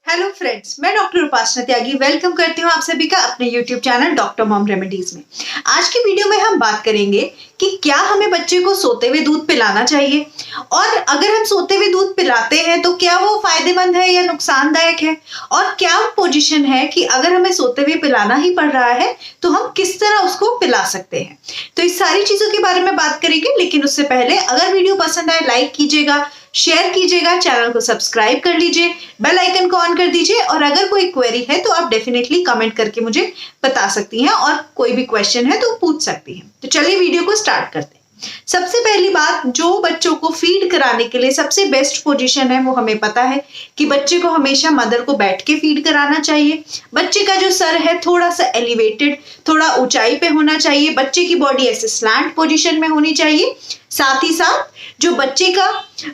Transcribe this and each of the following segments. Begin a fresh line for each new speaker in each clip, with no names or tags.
Hello friends, मैं doctor उपासना त्यागी welcome करती हूँ आप सभी का अपने YouTube channel doctor mom remedies में। आज की वीडियो में हम बात करेंगे कि क्या हमें बच्चे को सोते हुए दूध पिलाना चाहिए और अगर हम सोते हुए दूध पिलाते हैं तो क्या वो फायदेमंद है या नुकसानदायक है, और क्या पोजीशन है कि अगर हमें सोते हुए पिलाना ही पड़ रहा है तो हम किस तरह उसको पिला सकते हैं। तो इस सारी चीजों के बारे में बात करेंगे, लेकिन उससे पहले अगर वीडियो पसंद आए लाइक कीजिएगा, शेयर कीजिएगा, चैनल को सब्सक्राइब कर लीजिए, बेल आइकन को ऑन कर दीजिए और अगर कोई क्वेरी है तो आप डेफिनेटली कमेंट करके मुझे बता सकती हैं और कोई भी क्वेश्चन है तो पूछ सकती हैं। तो चलिए वीडियो को स्टार्ट करते हैं। सबसे पहली बात, जो बच्चों को फीड कराने के लिए सबसे बेस्ट पोजीशन है वो हमें पता है कि बच्चे को हमेशा मदर को बैठ के फीड कराना चाहिए। बच्चे का जो सर है थोड़ा सा एलिवेटेड, थोड़ा ऊंचाई पे होना चाहिए। बच्चे की बॉडी ऐसे स्लैंट पोजीशन में होनी चाहिए। साथ ही साथ जो बच्चे का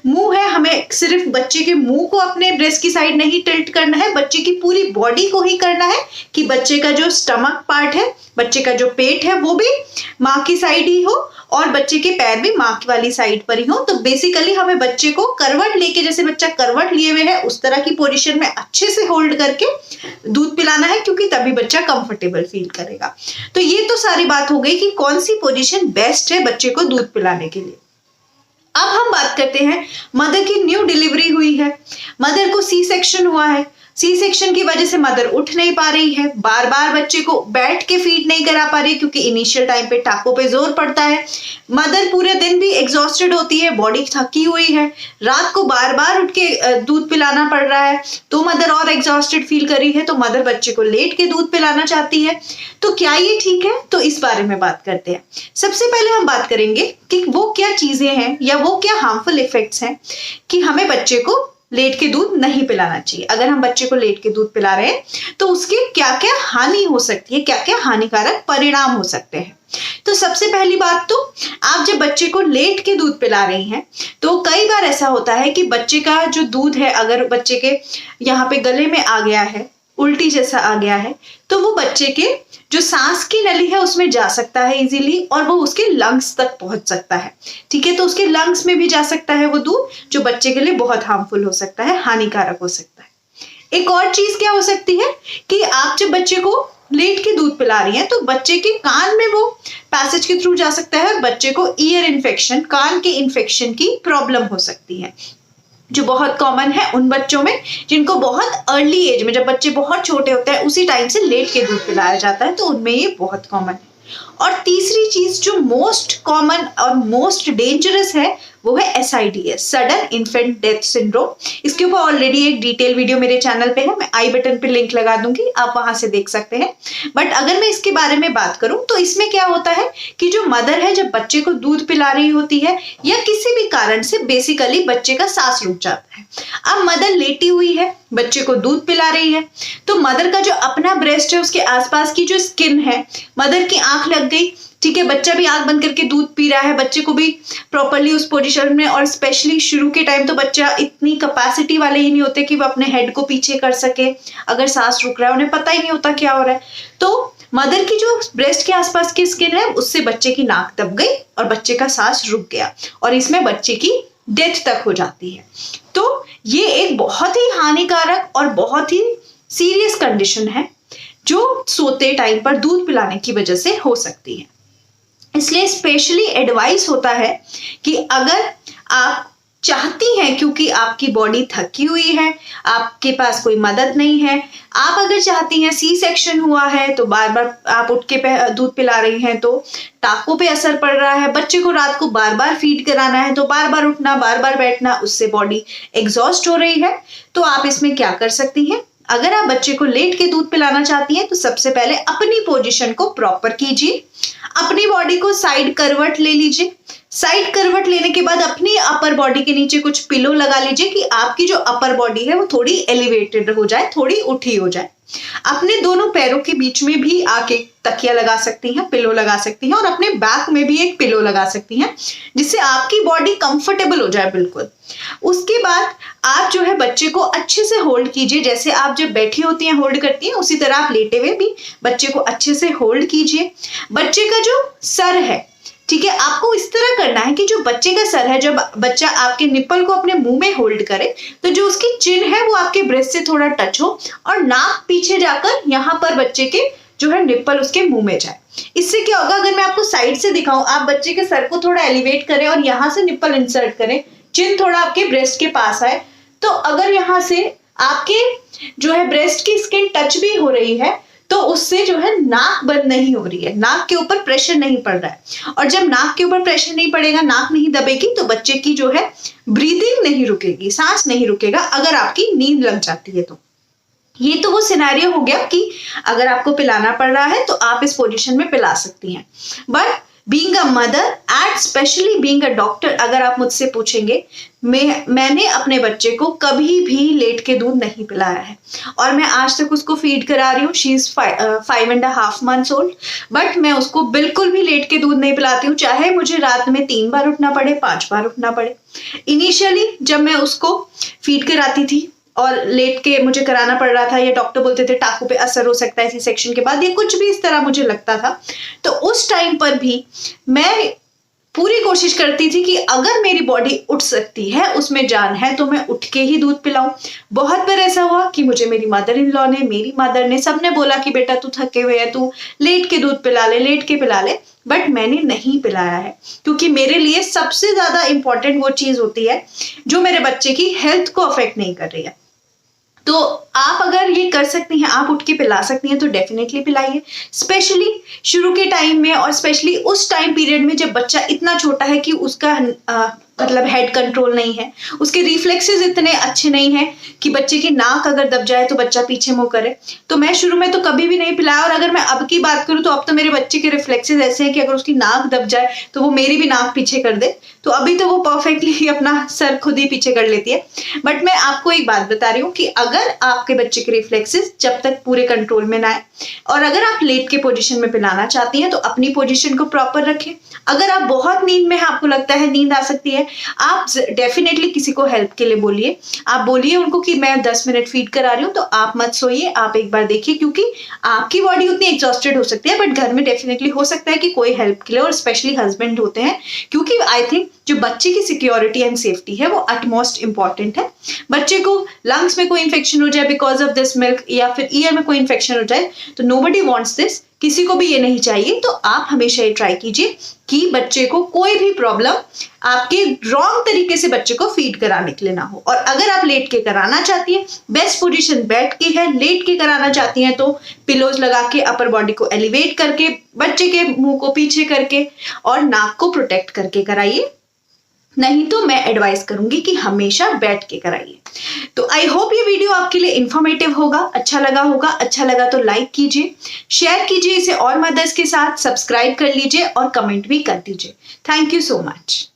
मुंह है, हमें सिर्फ बच्चे के मुंह को अपने ब्रेस्ट की साइड नहीं टिल्ट करना है, बच्चे की पूरी बॉडी को ही करना है कि बच्चे का जो स्टमक पार्ट है, बच्चे का जो पेट है वो भी माँ की साइड ही हो और बच्चे के पैर भी माँ वाली साइड पर ही हो। तो बेसिकली हमें बच्चे को करवट लेके, जैसे बच्चा करवट लिए हुए है उस तरह की पोजीशन में अच्छे से होल्ड करके दूध पिलाना है, क्योंकि तभी बच्चा कंफर्टेबल फील करेगा। तो ये तो सारी बात हो गई कि कौन सी पोजीशन बेस्ट है बच्चे को दूध पिलाने के लिए। अब हम बात करते हैं, मदर की न्यू डिलीवरी हुई है, मदर को सी सेक्शन हुआ है, सी सेक्शन की वजह से मदर उठ नहीं पा रही है, बार बार बच्चे को बैठ के फीड नहीं करा पा रही क्योंकि इनिशियल टाइम पे टाकों पे जोर पड़ता है। मदर पूरे दिन भी एग्जॉस्टेड होती है, बॉडी थकी हुई है, रात को बार बार उठ के दूध पिलाना पड़ रहा है तो मदर और एग्जॉस्टेड फील कर रही है, तो मदर बच्चे को लेट के दूध पिलाना चाहती है। तो क्या ये ठीक है? तो इस बारे में बात करते हैं। सबसे पहले हम बात करेंगे कि वो क्या चीजें हैं या वो क्या हार्मफुल इफेक्ट्स हैं कि हमें बच्चे को लेट के दूध नहीं पिलाना चाहिए। अगर हम बच्चे को लेट के दूध पिला रहे हैं तो उसके क्या क्या हानि हो सकती है, क्या क्या हानिकारक परिणाम हो सकते हैं। तो सबसे पहली बात, तो आप जब बच्चे को लेट के दूध पिला रही हैं तो कई बार ऐसा होता है कि बच्चे का जो दूध है, अगर बच्चे के यहाँ पे गले में आ गया है, उल्टी जैसा आ गया है, तो वो बच्चे के जो सांस की नली है उसमें जा सकता है इजीली और वो उसके लंग्स तक पहुंच सकता है। ठीक है, तो उसके लंग्स में भी जा सकता है वो दूध, जो बच्चे के लिए बहुत हार्मफुल हो सकता है, हानिकारक हो सकता है। एक और चीज क्या हो सकती है कि आप जब बच्चे को लेट के दूध पिला रही हैं तो बच्चे के कान में वो पैसेज के थ्रू जा सकता है, बच्चे को ईयर इन्फेक्शन, कान के इन्फेक्शन की प्रॉब्लम हो सकती है, जो बहुत कॉमन है उन बच्चों में जिनको बहुत अर्ली एज में, जब बच्चे बहुत छोटे होते हैं उसी टाइम से लेट के दूध पिलाया जाता है, तो उनमें ये बहुत कॉमन है। और तीसरी चीज जो मोस्ट कॉमन और मोस्ट डेंजरस है वो है SIDS, sudden infant death syndrome. इसके ऊपर ऑलरेडी एक डिटेल वीडियो मेरे चैनल पे है, मैं आई बटन पे लिंक लगा दूंगी, आप वहां से देख सकते हैं। बट अगर मैं इसके बारे में बात करूं तो इसमें क्या होता है कि जो मदर है जब बच्चे को दूध पिला रही होती है या किसी भी कारण से बेसिकली बच्चे का सांस रुक जाता है। अब मदर लेटी हुई है, बच्चे को दूध पिला रही है, तो मदर का जो अपना ब्रेस्ट है उसके आसपास की जो स्किन है, मदर की आंख लग गई, ठीक है, बच्चा भी आंख बंद करके दूध पी रहा है, बच्चे को भी प्रॉपर्ली उस पोजीशन में, और स्पेशली शुरू के टाइम तो बच्चा इतनी कैपेसिटी वाले ही नहीं होते कि वो अपने हेड को पीछे कर सके, अगर सांस रुक रहा है उन्हें पता ही नहीं होता क्या हो रहा है। तो मदर की जो ब्रेस्ट के आसपास की स्किन है उससे बच्चे की नाक दब गई और बच्चे का सांस रुक गया और इसमें बच्चे की डेथ तक हो जाती है। तो ये एक बहुत ही हानिकारक और बहुत ही सीरियस कंडीशन है जो सोते टाइम पर दूध पिलाने की वजह से हो सकती है। इसलिए स्पेशली एडवाइस होता है कि अगर आप चाहती हैं, क्योंकि आपकी बॉडी थकी हुई है, आपके पास कोई मदद नहीं है, आप अगर चाहती हैं, सी सेक्शन हुआ है तो बार बार आप उठ के दूध पिला रही हैं तो टाकों पे असर पड़ रहा है, बच्चे को रात को बार बार फीड कराना है तो बार बार उठना, बार बार बैठना, उससे बॉडी एग्जॉस्ट हो रही है, तो आप इसमें क्या कर सकती हैं। अगर आप बच्चे को लेट के दूध पिलाना चाहती हैं तो सबसे पहले अपनी पोजीशन को प्रॉपर कीजिए, अपनी बॉडी को साइड करवट ले लीजिए। साइड करवट लेने के बाद अपनी अपर बॉडी के नीचे कुछ पिलो लगा लीजिए कि आपकी जो अपर बॉडी है वो थोड़ी एलिवेटेड हो जाए, थोड़ी उठी हो जाए। अपने दोनों पैरों के बीच में भी आके तकिया लगा सकती हैं, पिलो लगा सकती हैं और अपने बैक में भी एक पिलो लगा सकती हैं जिससे आपकी बॉडी कंफर्टेबल हो जाए बिल्कुल। उसके बाद आप जो है बच्चे को अच्छे से होल्ड कीजिए, जैसे आप जब बैठी होती हैं होल्ड करती हैं उसी तरह आप लेटे हुए भी बच्चे को अच्छे से होल्ड कीजिए। बच्चे का जो सर है ठीक है, आपको इस तरह करना है कि जो बच्चे का सर है, जब बच्चा आपके निप्पल को अपने मुंह में होल्ड करे तो जो उसकी चिन है वो आपके ब्रेस्ट से थोड़ा टच हो और नाक पीछे जाकर यहाँ पर बच्चे के जो है निप्पल उसके मुंह में जाए। इससे क्या होगा, अगर मैं आपको साइड से दिखाऊं, आप बच्चे के सर को थोड़ा एलिवेट करें और यहाँ से निप्पल इंसर्ट करें, चिन थोड़ा आपके ब्रेस्ट के पास आए, तो अगर यहाँ से आपके जो है ब्रेस्ट की स्किन टच भी हो रही है तो उससे जो है नाक बंद नहीं हो रही है, नाक के ऊपर प्रेशर नहीं पड़ रहा है। और जब नाक के ऊपर प्रेशर नहीं पड़ेगा, नाक नहीं दबेगी, तो बच्चे की जो है ब्रीदिंग नहीं रुकेगी, सांस नहीं रुकेगा अगर आपकी नींद लग जाती है तो। ये तो वो सिनेरियो हो गया कि अगर आपको पिलाना पड़ रहा है तो आप इस पोजीशन में पिला सकती हैं। But being a mother and specially being a doctor, अगर आप मुझसे पूछेंगे, मैंने अपने बच्चे को कभी भी लेट के दूध नहीं पिलाया है और मैं आज तक उसको फीड करा रही हूँ। She is 5.5 months old, but मैं उसको बिल्कुल भी लेट के दूध नहीं पिलाती हूँ, चाहे मुझे रात में 3 बार उठना पड़े, 5 बार उठना पड़े। इनिशियली जब मैं उसको फीड कराती थी और लेट के मुझे कराना पड़ रहा था, या डॉक्टर बोलते थे टाकू पे असर हो सकता है इसी सेक्शन के बाद, या कुछ भी इस तरह मुझे लगता था, तो उस टाइम पर भी मैं पूरी कोशिश करती थी कि अगर मेरी बॉडी उठ सकती है, उसमें जान है, तो मैं उठ के ही दूध पिलाऊं। बहुत बार ऐसा हुआ कि मुझे मेरी मदर इन लॉ ने, मेरी मदर ने, सबने बोला कि बेटा तू थके हुए है, तू लेट के दूध पिला ले, लेट के पिला ले, बट मैंने नहीं पिलाया है, क्योंकि मेरे लिए सबसे ज्यादा इंपॉर्टेंट वो चीज होती है जो मेरे बच्चे की हेल्थ को अफेक्ट नहीं कर रही है। तो आप अगर ये कर सकती हैं, आप उठ के पिला सकती हैं, तो डेफिनेटली पिलाइए, स्पेशली शुरू के टाइम में और स्पेशली उस टाइम पीरियड में जब बच्चा इतना छोटा है कि उसका मतलब हेड कंट्रोल नहीं है, उसके रिफ्लेक्सेस इतने अच्छे नहीं है कि बच्चे की नाक अगर दब जाए तो बच्चा पीछे मुंह करे। तो मैं शुरू में तो कभी भी नहीं पिलाया, और अगर मैं अब की बात करूं तो अब तो मेरे बच्चे के रिफ्लेक्सेस ऐसे हैं कि अगर उसकी नाक दब जाए तो वो मेरी भी नाक पीछे कर दे। तो अभी तो वो परफेक्टली अपना सर खुद ही पीछे कर लेती है। बट मैं आपको एक बात बता रही हूँ कि अगर आपके बच्चे के रिफ्लेक्सेस जब तक पूरे कंट्रोल में ना आए, और अगर आप लेट के पोजीशन में पिलाना चाहती हैं, तो अपनी पोजीशन को प्रॉपर रखें। अगर आप बहुत नींद में हैं, आपको लगता है नींद आ सकती है, आप डेफिनेटली किसी को हेल्प के लिए बोलिए। आप बोलिए उनको कि मैं 10 मिनट फीड करा रही हूँ, तो आप मत सोइए, आप एक बार देखिए, क्योंकि आपकी बॉडी उतनी एग्जॉस्टेड हो सकती है, बट घर में डेफिनेटली हो सकता है कि कोई हेल्प के लिए, और स्पेशली हस्बैंड होते हैं, क्योंकि आई थिंक जो बच्चे की सिक्योरिटी एंड सेफ्टी है वो अटमोस्ट इंपॉर्टेंट है। बच्चे को लंग्स में कोई इंफेक्शन हो जाए बिकॉज ऑफ दिस मिल्क, या फिर ईयर में कोई इंफेक्शन हो जाए, तो नोबडी वांट्स दिस, किसी को भी ये नहीं चाहिए। तो आप हमेशा ये ट्राई कीजिए कि बच्चे को कोई भी प्रॉब्लम आपके रॉन्ग तरीके से बच्चे को फीड कराने के लिए ना हो। और अगर आप लेट के कराना चाहती हैं, बेस्ट पोजीशन बैठ के है, लेट के कराना चाहती हैं तो पिलोज लगा के अपर बॉडी को एलिवेट करके, बच्चे के मुंह को पीछे करके और नाक को प्रोटेक्ट करके कराइए। नहीं तो मैं एडवाइस करूंगी कि हमेशा बैठ के कराइए। तो आई होप ये वीडियो आपके लिए इंफॉर्मेटिव होगा, अच्छा लगा होगा। अच्छा लगा तो लाइक कीजिए, शेयर कीजिए इसे और मदर्स के साथ, सब्सक्राइब कर लीजिए और कमेंट भी कर दीजिए। Thank you so much.